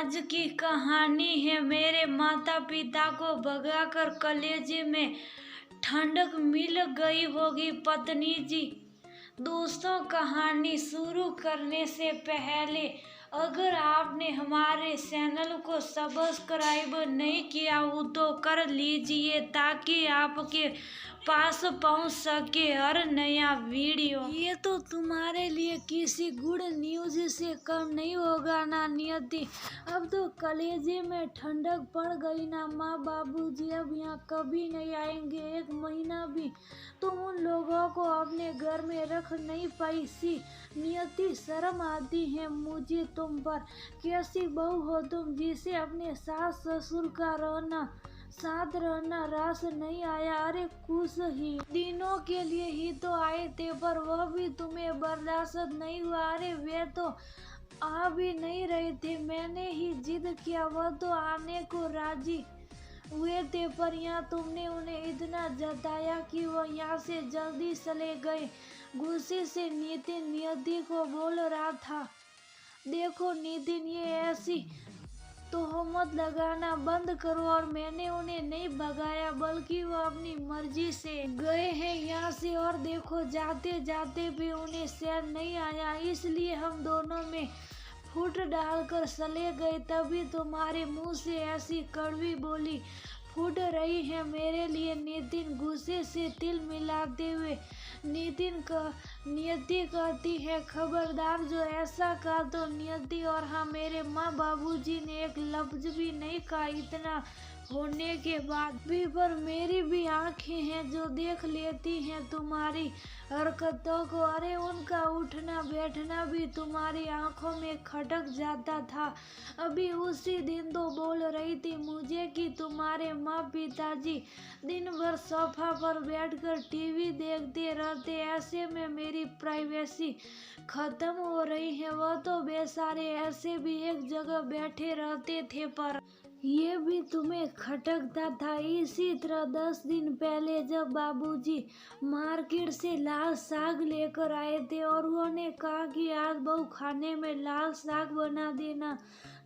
आज की कहानी है मेरे माता पिता को भगाकर कलेजे में ठंडक मिल गई होगी पत्नी जी। दोस्तों, कहानी शुरू करने से पहले अगर आपने हमारे चैनल को सब्सक्राइब नहीं किया हो तो कर लीजिए ताकि आपके पास पहुंच सके हर नया वीडियो। ये तो तुम्हारे लिए किसी गुड न्यूज से कम नहीं होगा ना नियति। अब तो कलेजे में ठंडक पड़ गई ना। माँ बाबूजी अब यहाँ कभी नहीं आएंगे। 1 महीना भी तुम उन लोगों को अपने घर में रख नहीं पाई सी। नियति, शर्म आती है मुझे तुम पर। कैसी बहू हो तुम जिसे अपने सास ससुर का साथ रहना रास नहीं आया। अरे कुछ ही दिनों के लिए ही तो आए थे पर वह भी तुम्हें बर्दाश्त नहीं हुआ। अरे वे तो आ भी नहीं रहे थे, मैंने ही जिद किया। वह तो आने को राजी हुए थे पर यहाँ तुमने उन्हें इतना जताया कि वह यहाँ से जल्दी चले गए। गुस्से से नितिन नियति को बोल रहा था, देखो नितिन, ये ऐसी तोहमत लगाना बंद करो। और मैंने उन्हें नहीं भगाया बल्कि वो अपनी मर्जी से गए हैं यहाँ से। और देखो, जाते जाते भी उन्हें चैन नहीं आया, इसलिए हम दोनों में फूट डालकर चले गए। तभी तुम्हारे मुंह से ऐसी कड़वी बोली फूट रही है मेरे लिए। नितिन गुस्से से तिल मिलाते हुए नियति कहती है, खबरदार जो ऐसा कहा तो नियति और हाँ, मेरे माँ बाबूजी ने एक लफ्ज भी नहीं कहा इतना होने के बाद भी। पर मेरी भी आंखें हैं जो देख लेती हैं तुम्हारी हरकतों को। अरे उनका उठना बैठना भी तुम्हारी आंखों में खटक जाता था। अभी उसी दिन तो बोल रही थी मुझे कि तुम्हारे माँ पिताजी दिन भर सोफा पर बैठकर टीवी देखते रहते, ऐसे में मेरी प्राइवेसी खत्म हो रही है। वह तो बेचारे ऐसे भी एक जगह बैठे रहते थे पर ये भी तुम्हें खटकता था। इसी तरह 10 दिन पहले जब बाबूजी मार्केट से लाल साग लेकर आए थे और उन्होंने कहा कि आज बहू खाने में लाल साग बना देना,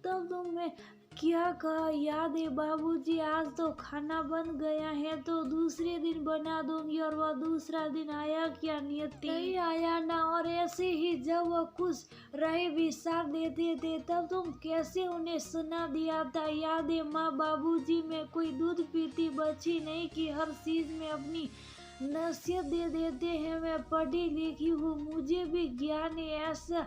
तब तुमने क्या कहा याद है? बाबूजी, आज तो खाना बन गया है तो दूसरे दिन बना दूंगी। और वह दूसरा दिन आया क्या नियति? नहीं आया ना। और ऐसे ही जब वह कुछ रहे भी साथ देते थे तब तुम कैसे उन्हें सुना दिया था याद है? माँ बाबूजी में कोई दूध पीती बची नहीं कि हर चीज में अपनी नसीहत दे देते हैं। मैं पढ़ी लिखी हूँ, मुझे भी ज्ञान है, ऐसा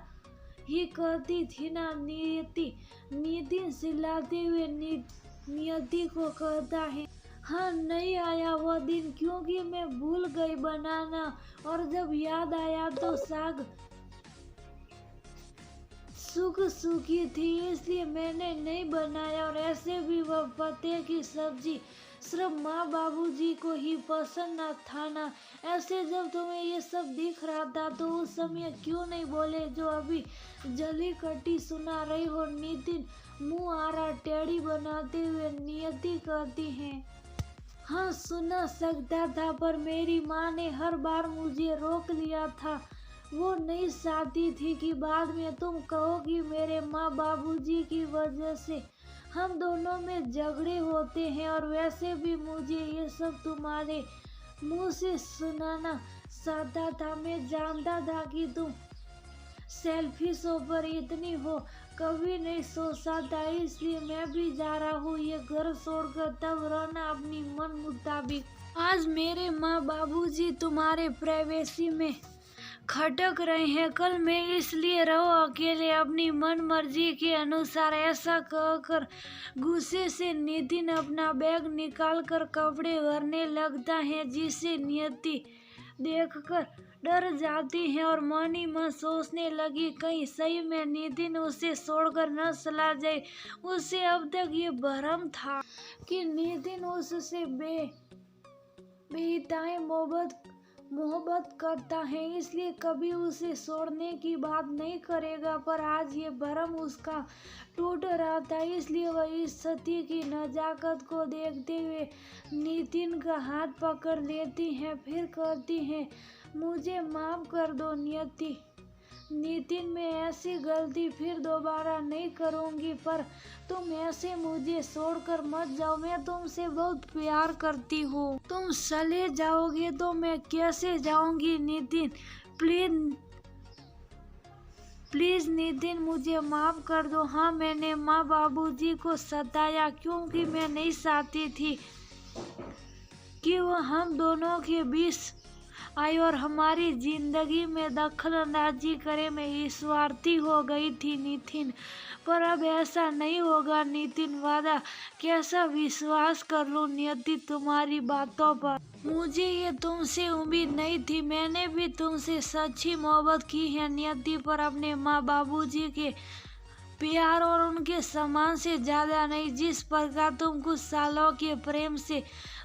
ही कहती थी ना नियति। नितिन चिल्लाते हुए नियति को कहता है, हाँ नहीं आया वह दिन क्योंकि मैं भूल गई बनाना। और जब याद आया तो साग सूखी थी इसलिए मैंने नहीं बनाया। और ऐसे भी वह पत्ते की सब्जी सिर्फ माँ बाबूजी को ही पसंद न था ना। ऐसे जब तुम्हें ये सब दिख रहा था तो उस समय क्यों नहीं बोले जो अभी जली कटी सुना रही हो? नितिन मुंह आरा टेढ़ी बनाते हुए नियति कहती है, हाँ सुना सकता था पर मेरी माँ ने हर बार मुझे रोक लिया था। वो नहीं चाहती थी कि बाद में तुम कहो कि मेरे माँ बाबूजी की वजह से हम दोनों में झगड़े होते हैं। और वैसे भी मुझे ये सब तुम्हारे मुंह से सुनाना चाहता था। मैं जानता था कि तुम सेल्फिश पर इतनी हो, कभी नहीं सोचा था, इसलिए मैं भी जा रहा हूँ ये घर छोड़कर। तब रहना अपनी मन मुताबिक। आज मेरे माँ बाबूजी तुम्हारे प्राइवेसी में खटक रहे हैं, कल मैं इसलिए रहो अकेले अपनी मन मर्जी के अनुसार। ऐसा कहकर गुस्से से नितिन अपना बैग निकालकर कपड़े भरने लगता है जिसे नियति देखकर डर जाती है और मन ही मन सोचने लगी कहीं सही में नितिन उसे छोड़कर न चला जाए। उसे अब तक ये भ्रम था कि नितिन उससे बेइंतहा मोहब्बत करता है इसलिए कभी उसे छोड़ने की बात नहीं करेगा। पर आज ये भ्रम उसका टूट रहा था, इसलिए वह इस सती की नजाकत को देखते हुए नितिन का हाथ पकड़ लेती है। फिर कहती है, मुझे माफ कर दो नियति, नितिन, मैं ऐसी गलती फिर दोबारा नहीं करूंगी, पर तुम ऐसे मुझे छोड़कर मत जाओ। मैं तुमसे बहुत प्यार करती हूँ। तुम चले जाओगे तो मैं कैसे जाऊंगी नितिन? प्लीज प्लीज नितिन, मुझे माफ कर दो। हाँ, मैंने माँ बाबूजी को सताया क्योंकि मैं नहीं चाहती थी कि वो हम दोनों के बीच आई और हमारी जिंदगी में दखल अंदाजी करे। मैं स्वार्थी हो गई थी नितिन, पर अब ऐसा नहीं होगा नितिन, वादा। कैसा विश्वास कर लूं नियति तुम्हारी बातों पर? मुझे ये तुमसे उम्मीद नहीं थी। मैंने भी तुमसे सच्ची मोहब्बत की है नियति, पर अपने माँ बाबूजी के प्यार और उनके सम्मान से ज्यादा नहीं। जिस प्रकार तुम कुछ सालों के प्रेम से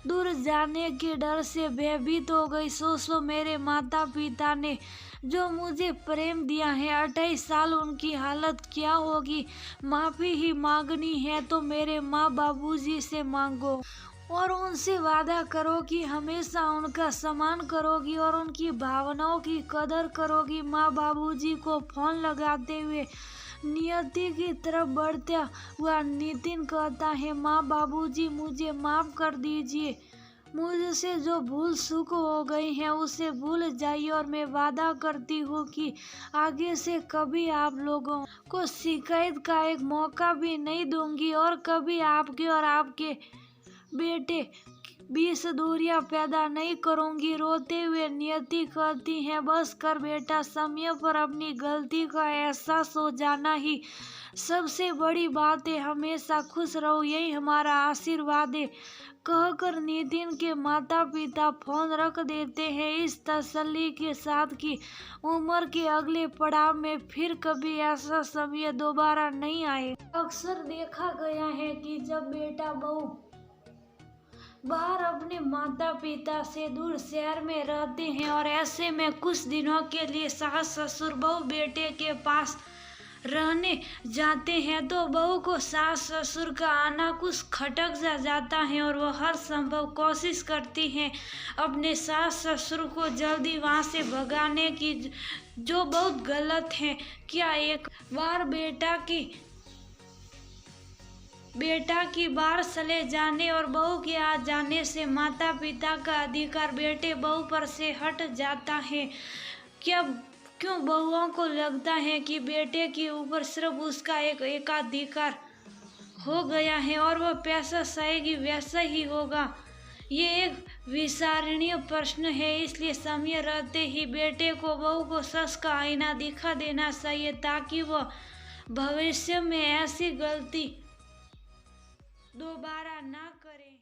दूर जाने के डर से भयभीत हो गई, सोचो मेरे माता पिता ने जो मुझे प्रेम दिया है 28 साल, उनकी हालत क्या होगी। माफी ही मांगनी है तो मेरे माँ बाबूजी से मांगो और उनसे वादा करो कि हमेशा उनका सम्मान करोगी और उनकी भावनाओं की कदर करोगी। माँ बाबूजी को फोन लगाते हुए नियति की तरफ बढ़ता हुआ नितिन कहता है, माँ बाबूजी, मुझे माफ कर दीजिए। मुझसे जो भूल चूक हो गई है उसे भूल जाइए और मैं वादा करती हूँ कि आगे से कभी आप लोगों को शिकायत का एक मौका भी नहीं दूंगी और कभी आपके और आपके बेटे बीच दूरियां पैदा नहीं करूंगी। रोते हुए नियति कहती है, बस कर बेटा, समय पर अपनी गलती का एहसास हो जाना ही सबसे बड़ी बात है। हमेशा खुश रहो, यही हमारा आशीर्वाद है। कहकर नितिन के माता पिता फोन रख देते हैं, इस तसल्ली के साथ कि उम्र के अगले पड़ाव में फिर कभी ऐसा समय दोबारा नहीं आए। अक्सर देखा गया है कि जब बेटा बहू बाहर अपने माता पिता से दूर शहर में रहते हैं और ऐसे में कुछ दिनों के लिए सास ससुर बहू बेटे के पास रहने जाते हैं, तो बहू को सास ससुर का आना कुछ खटक सा जाता है और वो हर संभव कोशिश करती हैं अपने सास ससुर को जल्दी वहाँ से भगाने की, जो बहुत गलत है। क्या एक बार बेटा की बाहर चले जाने और बहू के आ जाने से माता पिता का अधिकार बेटे बहू पर से हट जाता है? क्यों बहुओं को लगता है कि बेटे के ऊपर सिर्फ उसका एक एकाधिकार हो गया है और वह पैसा सहेगी वैसा ही होगा? ये एक विचारणीय प्रश्न है। इसलिए समय रहते ही बेटे को बहू को सच का आईना दिखा देना चाहिए ताकि वह भविष्य में ऐसी गलती दोबारा ना करें।